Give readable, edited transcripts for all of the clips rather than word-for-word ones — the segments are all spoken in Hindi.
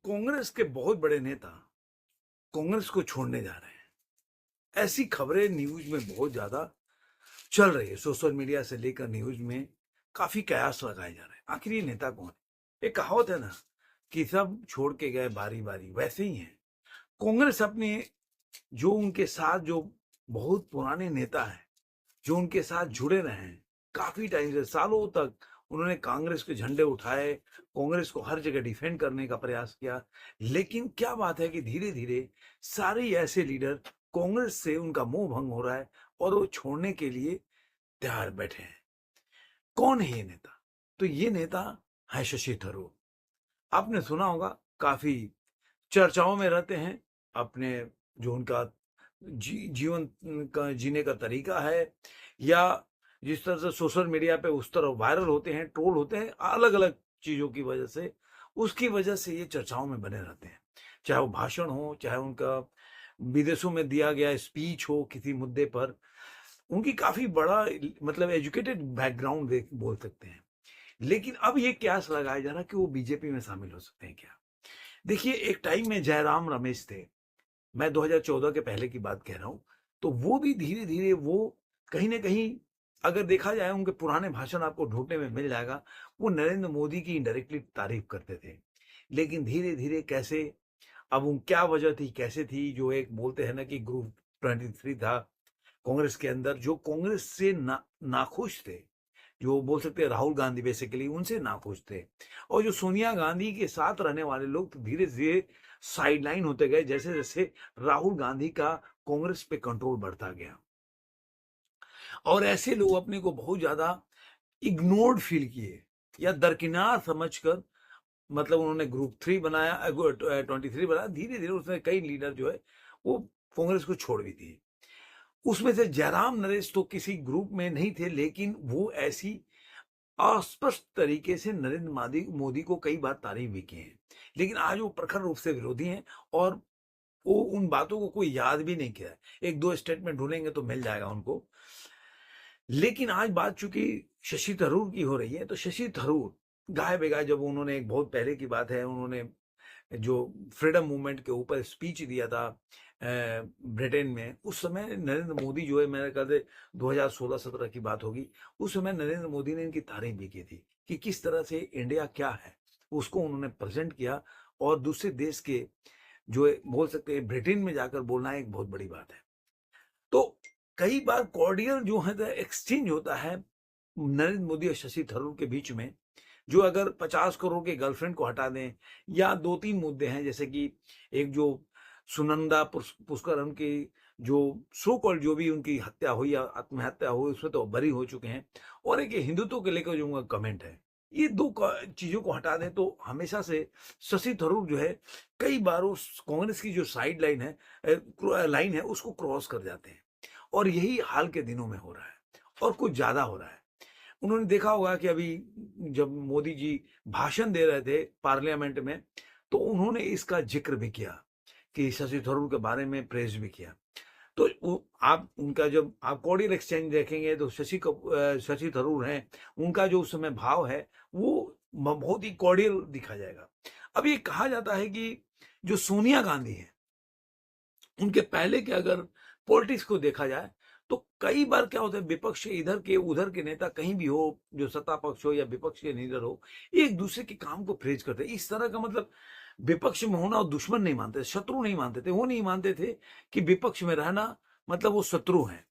कांग्रेस के बहुत बड़े नेता कांग्रेस को छोड़ने जा रहे हैं। ऐसी खबरें न्यूज में बहुत ज्यादा चल रही है। सोशल मीडिया से लेकर न्यूज में काफी कयास लगाए जा रहे हैं, आखिर ये नेता कौन है। एक कहावत है ना कि सब छोड़ के गए बारी बारी, वैसे ही है कांग्रेस अपने जो उनके साथ जो बहुत पुराने नेता हैं, जो उनके साथ जुड़े रहे हैं काफी टाइम से, सालों तक उन्होंने कांग्रेस के झंडे उठाए, कांग्रेस को हर जगह डिफेंड करने का प्रयास किया। लेकिन क्या बात है कि धीरे धीरे सारे ऐसे लीडर कांग्रेस से उनका मोह भंग हो रहा है और वो छोड़ने के लिए तैयार बैठे हैं। कौन है ये नेता? तो ये नेता है शशि थरूर। आपने सुना होगा, काफी चर्चाओं में रहते हैं। अपने जो उनका जीवन का जीने का तरीका है, या जिस तरह से सोशल मीडिया पे उस तरह वायरल होते हैं, ट्रोल होते हैं अलग अलग चीजों की वजह से, उसकी वजह से ये चर्चाओं में बने रहते हैं। चाहे वो भाषण हो, चाहे उनका विदेशों में दिया गया स्पीच हो किसी मुद्दे पर, उनकी काफी बड़ा मतलब एजुकेटेड बैकग्राउंड बोल सकते हैं। लेकिन अब ये कयास लगाया जा रहा है कि वो बीजेपी में शामिल हो सकते हैं क्या। देखिए, एक टाइम में जयराम रमेश थे, मैं 2014 के पहले की बात कह रहा हूं, तो वो भी धीरे धीरे वो कहीं ना कहीं, अगर देखा जाए उनके पुराने भाषण आपको ढूंढने में मिल जाएगा, वो नरेंद्र मोदी की इनडायरेक्टली तारीफ करते थे। लेकिन धीरे धीरे कैसे, अब उन क्या वजह थी, कैसे थी, जो एक बोलते हैं ना कि ग्रुप 23 था कांग्रेस के अंदर, जो कांग्रेस से नाखुश थे, जो बोल सकते हैं राहुल गांधी बेसिकली उनसे नाखुश थे, और जो सोनिया गांधी के साथ रहने वाले लोग तो धीरे धीरे साइडलाइन होते गए, जैसे जैसे राहुल गांधी का कांग्रेस पे कंट्रोल बढ़ता गया। और ऐसे लोग अपने को बहुत ज्यादा इग्नोर्ड फील किए या दरकिनार समझकर, मतलब उन्होंने ग्रुप 3 बनाया, 23 बनाया। धीरे धीरे उसमें कई लीडर जो है वो कांग्रेस को छोड़ भी दिए। उसमें से जयराम नरेश तो किसी ग्रुप में नहीं थे, लेकिन वो ऐसी अस्पष्ट तरीके से नरेंद्र मोदी मोदी को कई बार तारीफ भी की है। लेकिन आज वो प्रखर रूप से विरोधी हैं, और वो उन बातों को कोई याद भी नहीं किया है। एक दो स्टेटमेंट ढूंढेंगे तो मिल जाएगा उनको। लेकिन आज बात चूंकि शशि थरूर की हो रही है, तो शशि थरूर गाय बेगाय, जब उन्होंने, एक बहुत पहले की बात है, उन्होंने जो फ्रीडम मूवमेंट के ऊपर स्पीच दिया था ब्रिटेन में, उस समय नरेंद्र मोदी जो है, मेरे ख्याल से 2016-17 की बात होगी, उस समय नरेंद्र मोदी ने इनकी तारीफ भी की थी कि किस तरह से इंडिया क्या है, उसको उन्होंने प्रेजेंट किया। और दूसरे देश के जो बोल सकते हैं ब्रिटेन में जाकर बोलना एक बहुत बड़ी बात है। तो कई बार कॉर्डियल जो है एक्सचेंज होता है नरेंद्र मोदी और शशि थरूर के बीच में, जो अगर 50 करोड़ के गर्लफ्रेंड को हटा दें, या दो तीन मुद्दे हैं, जैसे कि एक जो सुनंदा पुष्कर की जो सो कॉल्ड जो भी उनकी हत्या हुई या आत्महत्या हुई, उसमें तो बरी हो चुके हैं, और एक हिंदुत्व के लेकर जो उनका कमेंट है, ये दो चीजों को हटा दें तो हमेशा से शशि थरूर जो है कई बार उस कांग्रेस की जो साइड लाइन है उसको क्रॉस कर जाते हैं। और यही हाल के दिनों में हो रहा है, और कुछ ज्यादा हो रहा है। उन्होंने देखा होगा कि अभी जब मोदी जी भाषण दे रहे थे पार्लियामेंट में, तो उन्होंने इसका जिक्र भी किया कि शशि थरूर के बारे में प्रेज भी किया। तो आप उनका जब आप कॉर्डियल एक्सचेंज देखेंगे तो शशि थरूर हैं, उनका जो उस समय भाव है वो बहुत ही कॉर्डियल दिखा जाएगा। अब ये कहा जाता है कि जो सोनिया गांधी है, उनके पहले के अगर पॉलिटिक्स को देखा जाए, तो कई बार क्या होता है, विपक्ष इधर के उधर के नेता कहीं भी हो, जो सत्ता पक्ष हो या विपक्ष के लीडर हो, एक दूसरे के काम को प्रेज करते हैं। इस तरह का मतलब विपक्ष में होना और दुश्मन नहीं मानते, शत्रु नहीं मानते थे, वो नहीं मानते थे कि विपक्ष में रहना मतलब वो शत्रु है।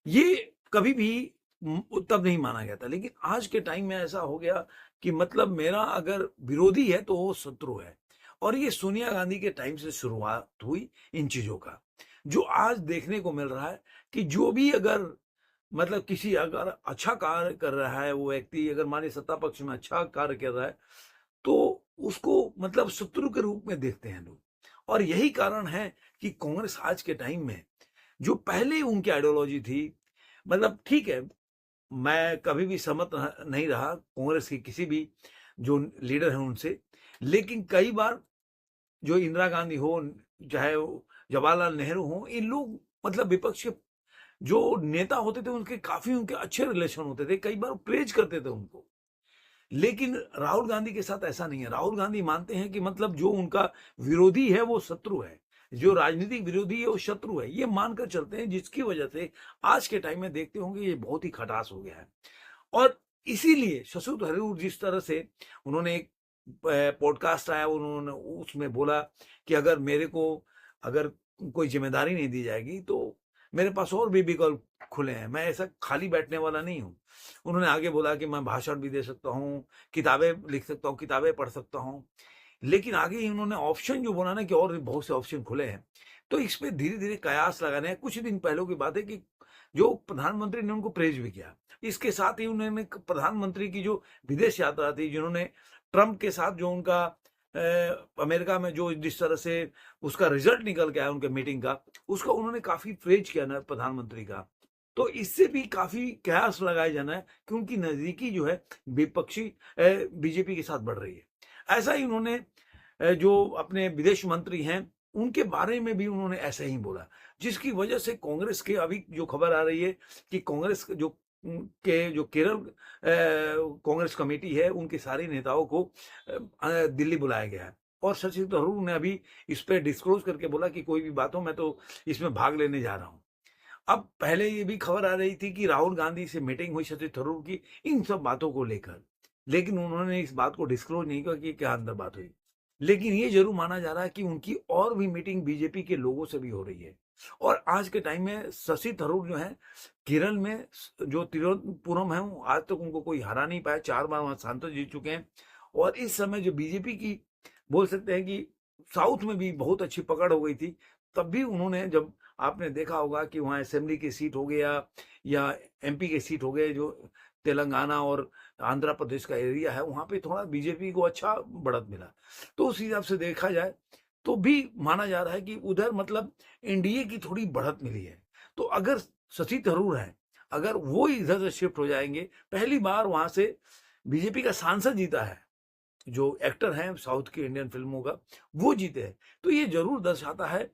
ये कभी भी तब नहीं माना गया था। लेकिन आज के टाइम में ऐसा हो गया कि मतलब मेरा अगर विरोधी है तो वो शत्रु है। और ये सोनिया गांधी के टाइम से शुरुआत हुई इन चीजों का, जो आज देखने को मिल रहा है कि जो भी अगर मतलब किसी अगर अच्छा कार्य कर रहा है, वो व्यक्ति अगर माने सत्ता पक्ष में अच्छा कार्य कर रहा है, तो उसको मतलब शत्रु के रूप में देखते हैं लोग। और यही कारण है कि कांग्रेस आज के टाइम में, जो पहले उनकी आइडियोलॉजी थी, मतलब ठीक है, मैं कभी भी सहमत नहीं रहा कांग्रेस की किसी भी जो लीडर हैं उनसे। लेकिन कई बार जो इंदिरा गांधी हो, चाहे वो जवाहरलाल नेहरू हो, इन लोग मतलब विपक्ष के जो नेता होते थे उनके काफी उनके अच्छे रिलेशन होते थे, कई बार प्रेज करते थे उनको। लेकिन राहुल गांधी के साथ ऐसा नहीं है। राहुल गांधी मानते हैं कि मतलब जो उनका विरोधी है वो शत्रु है, जो राजनीतिक विरोधी है वो शत्रु है, ये मानकर चलते हैं, जिसकी वजह से आज के टाइम में देखते होंगे ये बहुत ही खटास हो गया है। और इसीलिए शशि थरूर जिस तरह से उन्होंने एक पॉडकास्ट आया, उन्होंने उसमें बोला कि अगर मेरे को अगर कोई जिम्मेदारी नहीं दी जाएगी तो मेरे पास और भी विकल्प खुले हैं, मैं ऐसा खाली बैठने वाला नहीं हूँ। उन्होंने आगे बोला कि मैं भाषण भी दे सकता हूँ, किताबें लिख सकता हूँ, किताबें पढ़ सकता हूँ। लेकिन आगे ही उन्होंने ऑप्शन जो बोला ना कि और भी बहुत से ऑप्शन खुले हैं, तो इस पे धीरे धीरे कयास लगाने हैं। कुछ दिन पहले की बात है कि जो प्रधानमंत्री ने उनको प्रेज भी किया। इसके साथ ही उन्होंने प्रधानमंत्री की जो विदेश यात्रा थी, जिन्होंने ट्रंप के साथ जो उनका अमेरिका में जो जिस तरह से उसका रिजल्ट निकल के आया उनके मीटिंग का, उसका उन्होंने काफी प्रेज किया ना प्रधानमंत्री का। तो इससे भी काफी कयास लगाया जाना है कि उनकी नजदीकी जो है विपक्षी बीजेपी के साथ बढ़ रही है। ऐसा ही उन्होंने जो अपने विदेश मंत्री हैं उनके बारे में भी उन्होंने ऐसे ही बोला, जिसकी वजह से कांग्रेस के अभी जो खबर आ रही है कि कांग्रेस जो के जो केरल कांग्रेस कमेटी है उनके सारे नेताओं को दिल्ली बुलाया गया है। और शशि थरूर ने अभी इस पे डिस्क्लोज करके बोला कि कोई भी बात हो मैं तो इसमें भाग लेने जा रहा हूं। अब पहले ये भी खबर आ रही थी कि राहुल गांधी से मीटिंग हुई शशि थरूर की इन सब बातों को लेकर, लेकिन उन्होंने इस बात को डिस्क्लोज नहीं किया कि क्या अंदर बात हुई। लेकिन ये जरूर माना जा रहा है कि उनकी और भी मीटिंग बीजेपी के लोगों से भी हो रही है। और आज के टाइम में शशि थरूर जो है केरल में जो तिरुवनंतपुरम है आज तक उनको कोई हरा नहीं पाया, 4 बार वहां सांसद जीत चुके हैं। और इस समय जो बीजेपी की बोल सकते हैं कि साउथ में भी बहुत अच्छी पकड़ हो गई थी, तब भी उन्होंने जब आपने देखा होगा कि वहां असेंबली की सीट हो गया या एमपी की सीट हो गए, जो तेलंगाना और आंध्र प्रदेश का एरिया है, वहां पे थोड़ा बीजेपी को अच्छा बढ़त मिला। तो उस हिसाब से देखा जाए तो भी माना जा रहा है कि उधर मतलब एनडीए की थोड़ी बढ़त मिली है। तो अगर शशि थरूर है, अगर वो इधर से शिफ्ट हो जाएंगे, पहली बार वहां से बीजेपी का सांसद जीता है, जो एक्टर हैं साउथ की इंडियन फिल्मों का, वो जीते हैं, तो ये जरूर दर्शाता है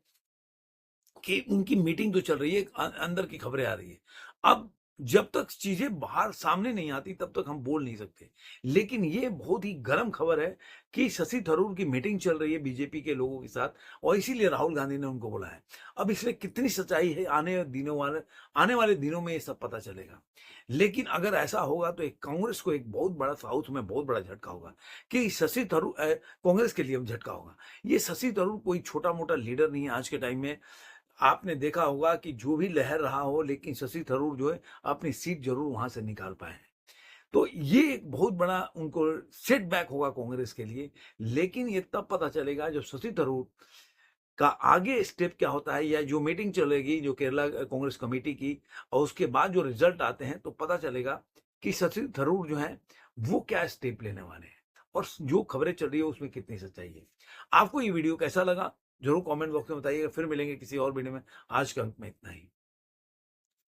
कि उनकी मीटिंग तो चल रही है, अंदर की खबरें आ रही है। अब जब तक चीजें बाहर सामने नहीं आती तब तक हम बोल नहीं सकते। लेकिन ये बहुत ही गर्म खबर है कि शशि थरूर की मीटिंग चल रही है बीजेपी के लोगों के साथ, और इसीलिए राहुल गांधी ने उनको बुलाया है। अब इसमें कितनी सच्चाई है आने वाले दिनों में ये सब पता चलेगा। लेकिन अगर ऐसा होगा तो एक कांग्रेस को एक बहुत बड़ा साउथ में बहुत बड़ा झटका होगा कि शशि थरूर कांग्रेस के लिए झटका होगा। ये शशि थरूर कोई छोटा मोटा लीडर नहीं है आज के टाइम में। आपने देखा होगा कि जो भी लहर रहा हो, लेकिन शशि थरूर जो है अपनी सीट जरूर वहां से निकाल पाए हैं। तो ये एक बहुत बड़ा उनको सेटबैक होगा कांग्रेस के लिए। लेकिन ये तब पता चलेगा जब शशि थरूर का आगे स्टेप क्या होता है, या जो मीटिंग चलेगी जो केरला कांग्रेस कमेटी की, और उसके बाद जो रिजल्ट आते हैं तो पता चलेगा कि शशि थरूर जो है वो क्या स्टेप लेने वाले हैं, और जो खबरें चल रही है उसमें कितनी सच्चाई है। आपको ये वीडियो कैसा लगा जरूर कमेंट बॉक्स में बताइएगा। फिर मिलेंगे किसी और वीडियो में। आज के अंत में इतना ही।